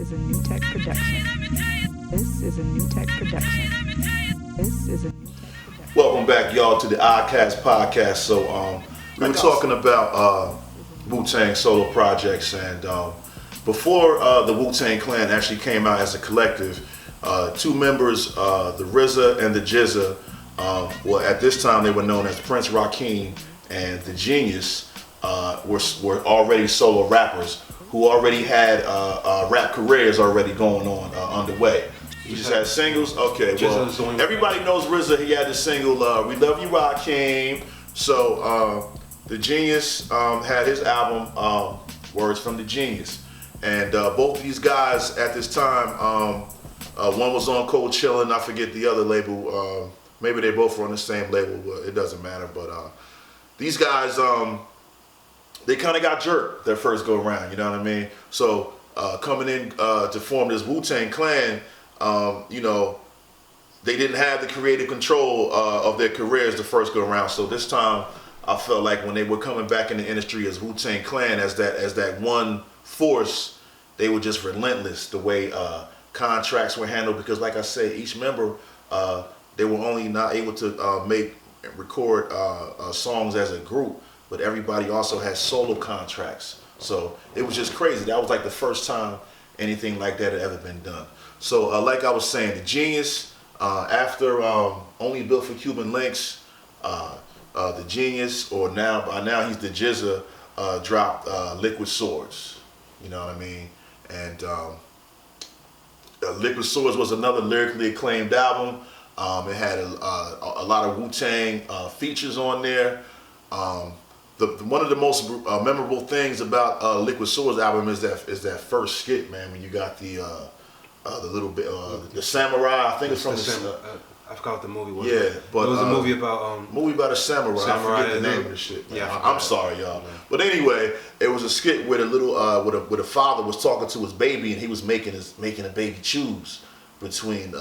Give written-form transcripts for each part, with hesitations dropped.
is a New Tech production. This is a New Tech production. This is a New Tech production. Welcome back, y'all, to the Oddcast podcast. So, we were talking about Wu-Tang solo projects, and before the Wu-Tang Clan actually came out as a collective, two members, the RZA and the GZA, well, at this time they were known as Prince Rakeem and the Genius, were already solo rappers who already had rap careers already going on underway. He just had singles. Okay, well, everybody knows RZA. He had the single "We Love You, Rakeem." So the Genius had his album "Words from the Genius," and both of these guys at this time, one was on Cold Chillin'. I forget the other label. Maybe they both were on the same label. It doesn't matter. But these guys, they kind of got jerked their first go around. You know what I mean? So coming in to form this Wu-Tang Clan. You know, they didn't have the creative control of their careers the first go around. So this time, I felt like when they were coming back in the industry as Wu-Tang Clan, as that one force, they were just relentless the way contracts were handled. Because, like I said, each member, they were only not able to record songs as a group, but everybody also had solo contracts. So it was just crazy. That was like the first time anything like that had ever been done. So like I was saying, the Genius, after Only Built for Cuban Links, the Genius, or by now he's the GZA, dropped Liquid Swords. You know what I mean? And Liquid Swords was another lyrically acclaimed album. It had a lot of Wu-Tang features on there. One of the most memorable things about Liquid Swords album is that first skit, man. When you got the little bit, the samurai. I think it's from I forgot what the movie was. Yeah, but it was a movie about a samurai. I forget the name of the shit. Yeah, I'm sorry, y'all. Man. But anyway, it was a skit where the little, where the father was talking to his baby, and he was making a baby choose between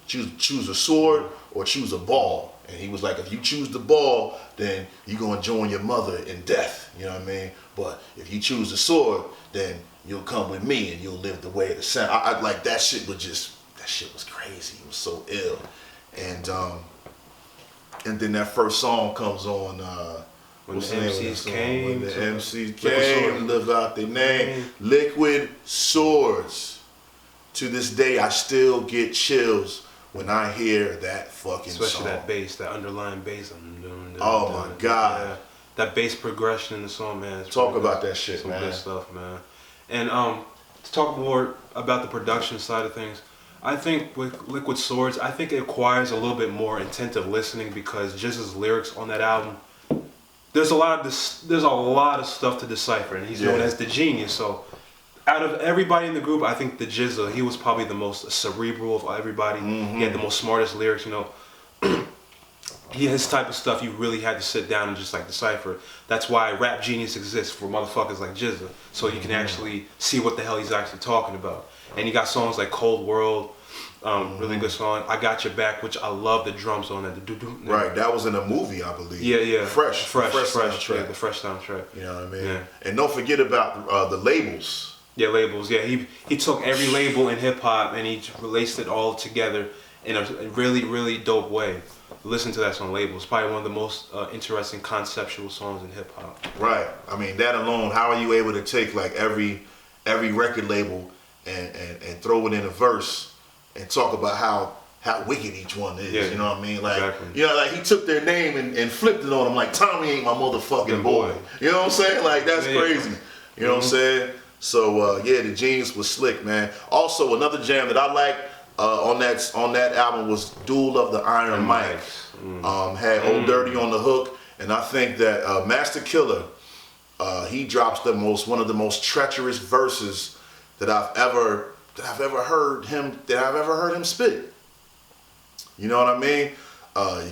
choose a sword or choose a ball. And he was like, if you choose the ball, then you're gonna join your mother in death. You know what I mean? But if you choose the sword, then you'll come with me and you'll live the way of the sun. I like that shit was crazy. It was so ill. And then that first song comes on, when the MCs came. When the MCs came, live out their name. Liquid Swords. To this day, I still get chills when I hear that fucking Especially song. that bass, that underlying bass. Oh my God. Yeah. That bass progression in the song, man. Talk about that shit, Some man. good stuff, man. And to talk more about the production side of things, I think with Liquid Swords, I think it requires a little bit more attentive listening because GZA's lyrics on that album, there's a lot of stuff to decipher, and he's known as the Genius. So out of everybody in the group, I think the GZA, he was probably the most cerebral of everybody. Mm-hmm. He had the most smartest lyrics, you know. His type of stuff you really had to sit down and just like decipher. That's why Rap Genius exists for motherfuckers like GZA, so you can actually see what the hell he's actually talking about. And you got songs like Cold World, really good song. I Got Your Back, which I love the drums on it. Right, that was in a movie, I believe. Yeah. Fresh soundtrack. Yeah, the Fresh soundtrack. You know what I mean? Yeah. And don't forget about the labels. Yeah, labels. Yeah, he took every label in hip hop and he laced it all together in a really, really dope way. Listen to that song, Labels. It's probably one of the most interesting conceptual songs in hip hop. Right. I mean, that alone, how are you able to take like every record label and throw it in a verse and talk about how wicked each one is? Yeah, you know what I mean? Like, exactly. You know, like he took their name and flipped it on them like Tommy ain't my motherfucking boy. You know what I'm saying? Like that's crazy. You know what I'm saying? So the Genius was slick, man. Also, another jam that I like on that album was Duel of the Iron Mike. Had Old Dirty on the hook, and I think that Master Killer, he drops one of the most treacherous verses that I've ever heard him spit. You know what I mean?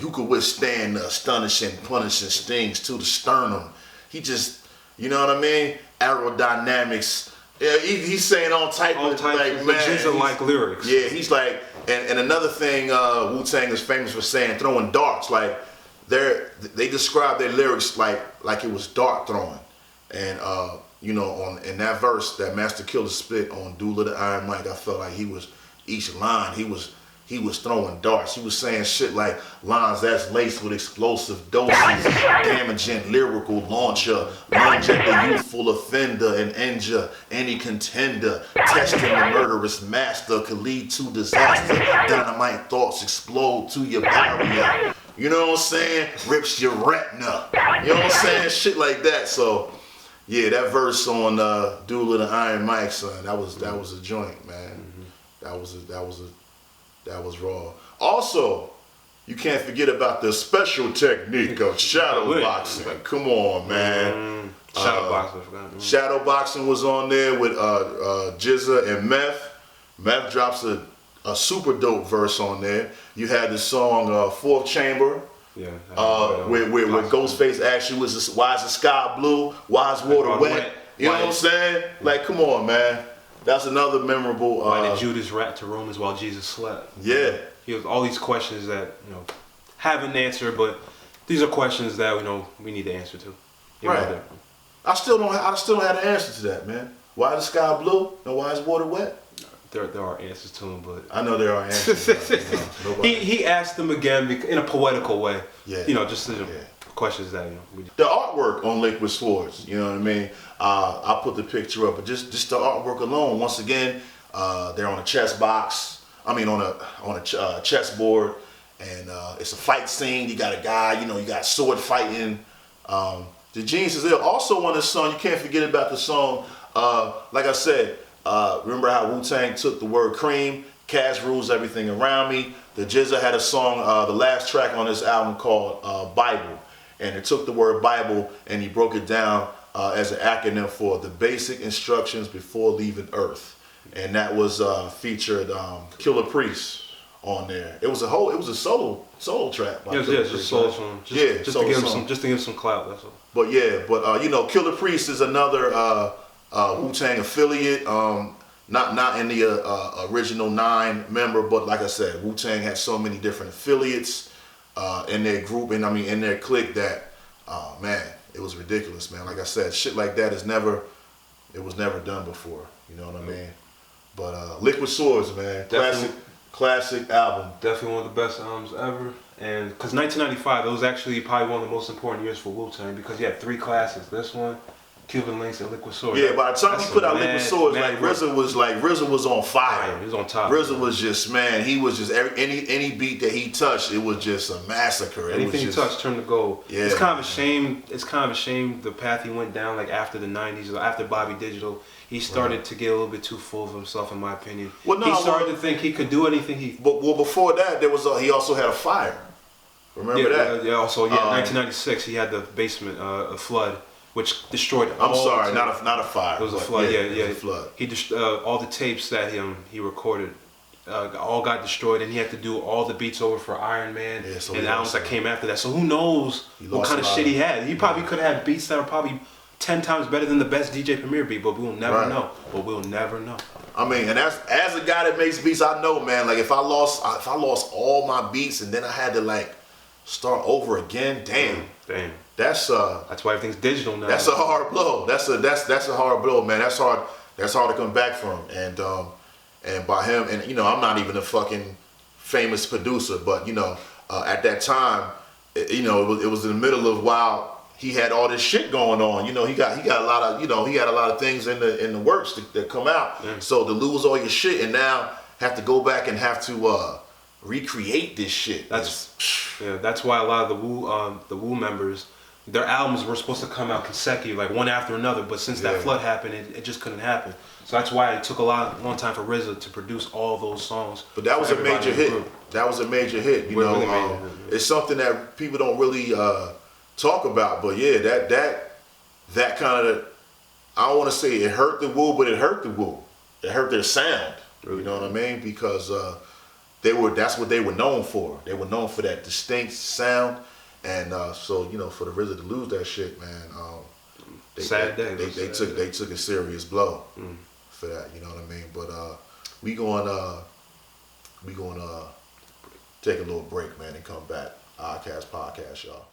You could withstand astonishing, punishing stings to the sternum. He just, you know what I mean? Aerodynamics. Yeah, he's saying all types of like, man, GZA-like lyrics. Yeah, he's like, and another thing Wu-Tang is famous for saying, throwing darts. Like they describe their lyrics like it was dart throwing, and you know, in that verse that Master Killer spit on Duel of the Iron Mike, I felt like each line he was throwing darts. He was saying shit like lines that's laced with explosive doses, damaging lyrical launcher, lunge at the youthful offender and injure any contender. Testing the murderous master could lead to disaster. Dynamite thoughts explode to your barrier. You know what I'm saying? Rips your retina. You know what I'm saying? Shit like that. So yeah, that verse on Duel of the Iron Mike, son, that was a joint, man. That was raw. Also, you can't forget about the special technique of shadow boxing. Come on, man. Shadow boxing, I forgot. Shadow boxing was on there with GZA and Meth. Meth drops a super dope verse on there. You had the song Fourth Chamber. Yeah. Where Ghostface asks you, why is the sky blue? Why is water wet? You know what I'm saying? Like, come on, man. That's another memorable. Why did Judas rat to Romans while Jesus slept? Yeah. He has all these questions that have an answer, but these are questions that we need the answer to. Right. I still don't have an answer to that, man. Why is the sky blue and why is water wet? There are answers to them, but I know there are answers. he asked them again in a poetical way. Yeah. Just questions that The artwork on Liquid Swords, you know what I mean? I'll put the picture up, but just the artwork alone. Once again, they're on a chess box. I mean, on a chessboard, and it's a fight scene. You got a guy, you got sword fighting. The genius is there. Also on this song, you can't forget about the song. Like I said, remember how Wu-Tang took the word cream? Cash rules everything around me. The GZA had a song, the last track on this album called Bible. And it took the word Bible and he broke it down as an acronym for the basic instructions before leaving Earth. And that was featured Killer Priest on there. It was a solo track by Killer Priest. Just solo song. Just to give him some clout, that's all. But Killer Priest is another Wu-Tang affiliate. Not in the original 9 member, but like I said, Wu-Tang had so many different affiliates in their group and in their clique that, man, it was ridiculous, man. Like I said, shit like that was never done before. You know what I mean? But Liquid Swords, man, classic album. Definitely one of the best albums ever. And because 1995, it was actually probably one of the most important years for Wu-Tang because you had 3 classics. This one, Cuban Links, and Liquid Swords. Yeah, by the time he put out Liquid Swords, RZA was on fire. He was on top. RZA was just, man, he was just any beat that he touched, it was just a massacre. Anything he touched turned to gold. Yeah. It's kind of a shame. It's kind of a shame the path he went down. Like after the '90s, after Bobby Digital, he started to get a little bit too full of himself, in my opinion. Well, no, he started to think he could do anything. But before that, there was he also had a fire. Remember that? Yeah. Also, 1996, he had the basement a flood, which destroyed. I'm sorry, not a fire. It was a flood. Yeah. It was a flood. He all the tapes that he recorded. All got destroyed, and he had to do all the beats over for Iron Man and albums that came after that. So who knows what kind of shit he had? He probably could have had beats that were probably 10 times better than the best DJ Premier beat, but we'll never know. But we'll never know. I mean, and as a guy that makes beats, I know, man. Like if I lost all my beats and then I had to start over again, damn. That's why everything's digital now. That's a hard blow. That's a hard blow, man. That's hard to come back from. And by him, and I'm not even a fucking famous producer, but at that time, it was in the middle of while he had all this shit going on. He got a lot of things in the works that come out. Yeah. So to lose all your shit and now have to go back and have to recreate this shit. That's why a lot of the Wu members, their albums were supposed to come out consecutive, like one after another. But since that flood happened, it just couldn't happen. So that's why it took a long time for RZA to produce all those songs. But that was a major hit. That was a major hit. It's something that people don't really talk about. But yeah, that kind of, I don't want to say it hurt the Wu, but it hurt the Wu. It hurt their sound. You know what I mean? Because that's what they were known for. They were known for that distinct sound. And so for the RZA to lose that shit, man, they took a serious blow for that. You know what I mean? But we going take a little break, man, and come back. Podcast, y'all.